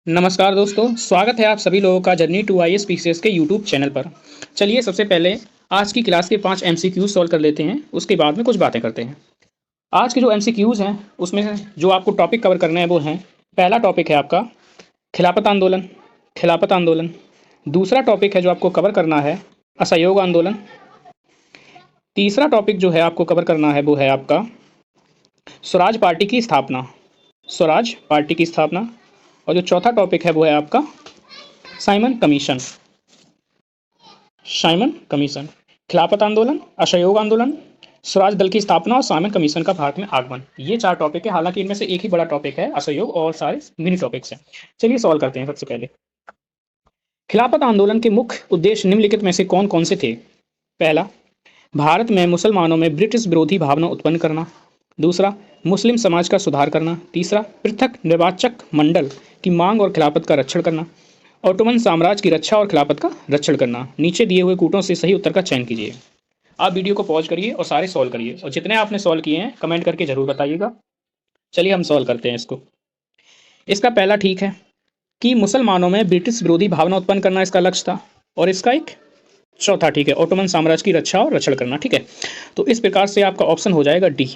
नमस्कार दोस्तों, स्वागत है आप सभी लोगों का जर्नी टू आईएएस पीसीएस के यूट्यूब चैनल पर। चलिए सबसे पहले आज की क्लास के 5 एमसीक्यूज सॉल्व कर लेते हैं, उसके बाद में कुछ बातें करते हैं। आज के जो एमसीक्यूज हैं उसमें से जो आपको टॉपिक कवर करने हैं वो हैं, पहला टॉपिक है आपका खिलाफत आंदोलन। खिलाफत आंदोलन। दूसरा टॉपिक है जो आपको कवर करना है असहयोग आंदोलन। तीसरा टॉपिक जो है आपको कवर करना है वो है आपका स्वराज पार्टी की स्थापना। स्वराज पार्टी की स्थापना। और जो चौथा टॉपिक है वो है आपका साइमन कमीशन। Simon commission. खिलाफत आंदोलन, असहयोग आंदोलन, स्वराज दल की स्थापना और साइमन कमीशन का भारत में आगमन। ये 4 टॉपिक है, हालांकि इनमें से एक ही बड़ा टॉपिक है असहयोग और सारे मिनी टॉपिक्स हैं। चलिए सॉल्व करते हैं। सबसे पहले खिलाफत आंदोलन के मुख्य उद्देश्य निम्नलिखित में से कौन कौन से थे? पहला, भारत में मुसलमानों में ब्रिटिश विरोधी भावना उत्पन्न करना। दूसरा, मुस्लिम समाज का सुधार करना। तीसरा, पृथक निर्वाचक मंडल की मांग और खिलाफत का रक्षण करना। ऑटोमन साम्राज्य की रक्षा और खिलाफत का रक्षण करना। नीचे दिए हुए कूटों से सही उत्तर का चयन कीजिए। आप वीडियो को पॉज करिए और सारे सॉल्व करिए, और जितने आपने सॉल्व किए हैं कमेंट करके जरूर बताइएगा। चलिए हम सॉल्व करते हैं इसको। इसका पहला ठीक है कि मुसलमानों में ब्रिटिश विरोधी भावना उत्पन्न करना इसका लक्ष्य था, और इसका एक चौथा ठीक है, ऑटोमन साम्राज्य की रक्षा और रक्षण करना। ठीक है, तो इस प्रकार से आपका ऑप्शन हो जाएगा डी।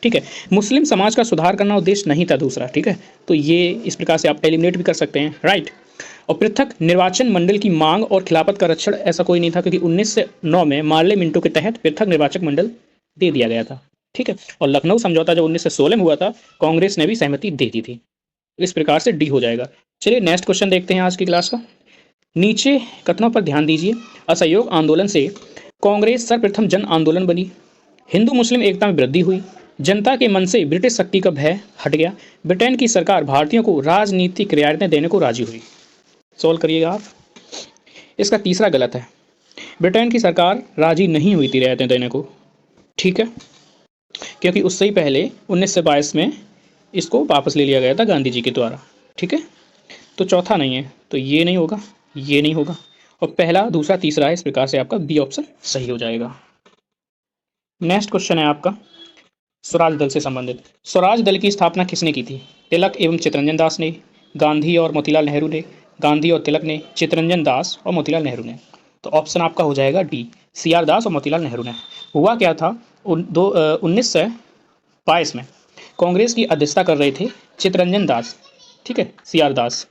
ठीक है, मुस्लिम समाज का सुधार करना उद्देश्य नहीं था दूसरा। ठीक है, तो ये इस प्रकार से आप एलिमिनेट भी कर सकते हैं, राइट। और पृथक निर्वाचन मंडल की मांग और खिलाफत का रक्षण ऐसा कोई नहीं था, क्योंकि 1909 में मार्ले मिंटो के तहत पृथक निर्वाचक मंडल दे दिया गया था। ठीक है, और लखनऊ समझौता जो 1916 में हुआ था, कांग्रेस ने भी सहमति दे दी थी। इस प्रकार से डी हो जाएगा। चलिए नेक्स्ट क्वेश्चन देखते हैं आज की क्लास का। नीचे कथनों पर ध्यान दीजिए। असहयोग आंदोलन से कांग्रेस सर्वप्रथम जन आंदोलन बनी। हिंदू मुस्लिम एकता में वृद्धि हुई। जनता के मन से ब्रिटिश शक्ति का भय हट गया। ब्रिटेन की सरकार भारतीयों को राजनीतिक रियायतें देने को राजी हुई। सॉल्व करिएगा आप। इसका तीसरा गलत है। ब्रिटेन की सरकार राजी नहीं हुई थी रियायतें देने को। ठीक है, क्योंकि उससे ही पहले 1922 में इसको वापस ले लिया गया था गांधी जी के द्वारा। ठीक है, तो चौथा नहीं है, तो ये नहीं होगा, ये नहीं होगा, और पहला दूसरा तीसरा है। इस प्रकार से आपका बी ऑप्शन सही हो जाएगा। नेक्स्ट क्वेश्चन है आपका स्वराज दल से संबंधित। स्वराज दल की स्थापना किसने की थी? तिलक एवं चित्तरंजन दास ने, गांधी और मोतीलाल नेहरू ने, गांधी और तिलक ने, चित्तरंजन दास और मोतीलाल नेहरू ने। तो ऑप्शन आपका हो जाएगा डी, सी आर दास और मोतीलाल नेहरू ने। हुआ क्या था, 1922 में कांग्रेस की अध्यक्षता कर रहे थे चित्तरंजन दास। ठीक है, सी आर दास।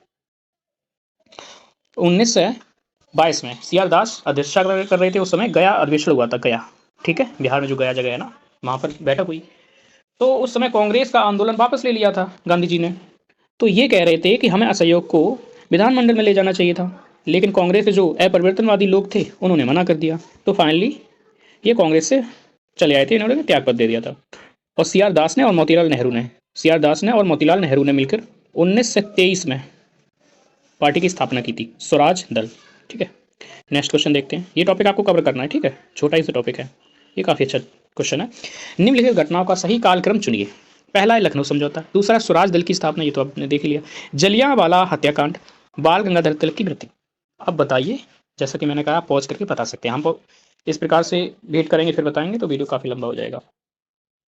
1922 में सी आर दास अध्यक्षता कर रहे थे। उस समय गया अधिवेशन हुआ था, गया। ठीक है, बिहार में जो गया जगह है ना, वहाँ पर बैठक हुई। तो उस समय कांग्रेस का आंदोलन वापस ले लिया था गांधी जी ने। तो ये कह रहे थे कि हमें असहयोग को विधानमंडल में ले जाना चाहिए था, लेकिन कांग्रेस के जो अपरिवर्तनवादी लोग थे उन्होंने मना कर दिया। तो फाइनली ये कांग्रेस से चले आए थे, इन्होंने त्यागपत्र दे दिया था। और सी आर दास ने और मोतीलाल नेहरू ने, सी आर दास ने और मोतीलाल नेहरू ने मिलकर 1923 में पार्टी की स्थापना की थी, स्वराज दल। ठीक है, नेक्स्ट क्वेश्चन देखते हैं। ये टॉपिक आपको कवर करना है। ठीक है, छोटा ही सा टॉपिक है, ये काफ़ी अच्छा क्वेश्चन है। निम्नलिखित घटनाओं का सही कालक्रम चुनिए। पहला है लखनऊ समझौता, दूसरा स्वराज दल की स्थापना, ये तो आपने देख लिया। जलियांवाला हत्याकांड, बाल गंगाधर तिलक की मृत्यु। अब बताइए, जैसा कि मैंने कहा पॉज करके बता सकते हैं। हम इस प्रकार से वेट करेंगे फिर बताएंगे, तो वीडियो काफ़ी लंबा हो जाएगा।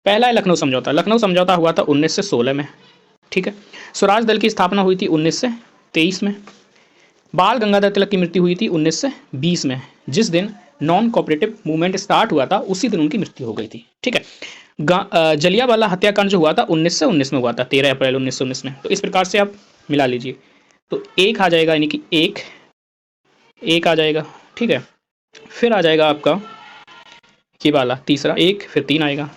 पहला है लखनऊ समझौता। लखनऊ समझौता हुआ था 1916 में। ठीक है, स्वराज दल की स्थापना हुई थी 1923 में। बाल गंगाधर तिलक की मृत्यु हुई थी 1920 में। जिस दिन नॉन कोऑपरेटिव मूवमेंट स्टार्ट हुआ था उसी दिन उनकी मृत्यु हो गई थी। ठीक है, जलियांवाला हत्याकांड जो हुआ था 1919 में हुआ था, 13 अप्रैल 1919 में। तो इस प्रकार से आप मिला लीजिए, तो एक आ जाएगा, यानी कि एक आ जाएगा। ठीक है, फिर आ जाएगा आपका ये वाला तीसरा एक, फिर 3 आएगा,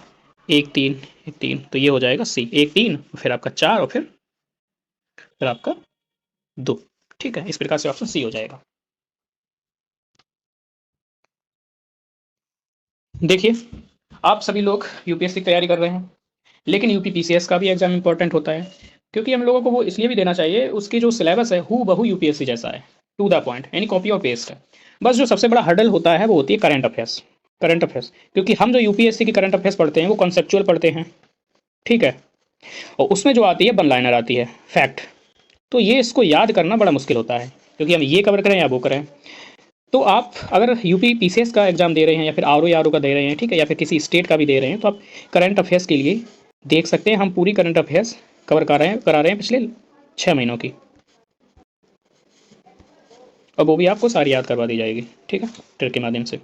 1 3 1 3, तो ये हो जाएगा सी, 1 3, फिर आपका 4 और फिर आपका 2। ठीक है, इस प्रकार से ऑप्शन सी हो जाएगा। देखिए, आप सभी लोग यूपीएससी की तैयारी कर रहे हैं, लेकिन यूपी पीसीएस का भी एग्जाम इंपॉर्टेंट होता है, क्योंकि हम लोगों को वो इसलिए भी देना चाहिए, उसकी जो सिलेबस है हू बहू यूपीएससी जैसा है, टू द पॉइंट, यानी कॉपी और पेस्ट है। बस जो सबसे बड़ा हर्डल होता है वो होती है करंट अफेयर्स। करंट अफेयर्स, क्योंकि हम जो यूपीएससी की करंट अफेयर्स पढ़ते हैं वो कॉन्सेप्चुअल पढ़ते हैं। ठीक है, और उसमें जो आती है वन लाइनर आती है, फैक्ट। तो ये इसको याद करना बड़ा मुश्किल होता है, क्योंकि हम ये कवर करें या वो करें। तो आप अगर यूपी पीसीएस का एग्जाम दे रहे हैं, या फिर आरओ का दे रहे हैं, ठीक है, या फिर किसी स्टेट का भी दे रहे हैं, तो आप करंट अफेयर्स के लिए देख सकते हैं। हम पूरी करंट अफेयर्स कवर करा रहे हैं पिछले 6 महीनों की। और वो भी आपको सारी याद करवा दी जाएगी, ठीक है, ट्रिक के माध्यम से।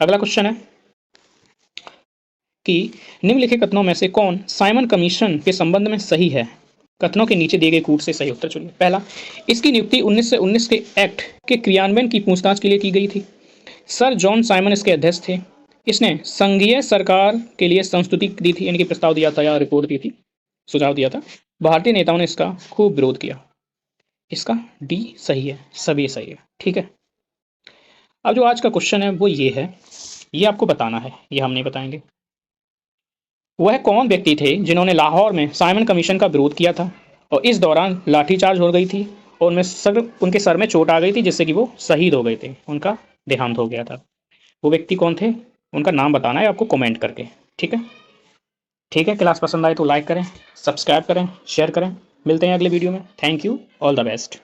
अगला क्वेश्चन है कि निम्नलिखित कथनों में से कौन साइमन कमीशन के संबंध में सही है? कथनों के नीचे दिए गए कूट से सही उत्तर चुनिए। पहला, इसकी नियुक्ति 1919 के एक्ट के क्रियान्वयन की पूछताछ के लिए की गई थी। सर जॉन साइमन इसके अध्यक्ष थे। इसने संघीय सरकार के लिए संस्तुति दी थी, यानी कि प्रस्ताव दिया था या रिपोर्ट दी थी, सुझाव दिया था। भारतीय नेताओं ने इसका खूब विरोध किया। इसका डी सही है, सभी सही है, ठीक है। अब जो आज का क्वेश्चन है वो ये है, ये आपको बताना है, ये हम नहीं बताएंगे। वह कौन व्यक्ति थे जिन्होंने लाहौर में साइमन कमीशन का विरोध किया था और इस दौरान लाठीचार्ज हो गई थी और उनके सर में चोट आ गई थी, जिससे कि वो शहीद हो गए थे, उनका देहांत हो गया था। वो व्यक्ति कौन थे, उनका नाम बताना है आपको कमेंट करके, ठीक है। ठीक है, क्लास पसंद आए तो लाइक करें, सब्सक्राइब करें, शेयर करें। मिलते हैं अगले वीडियो में। Thank you, all the best.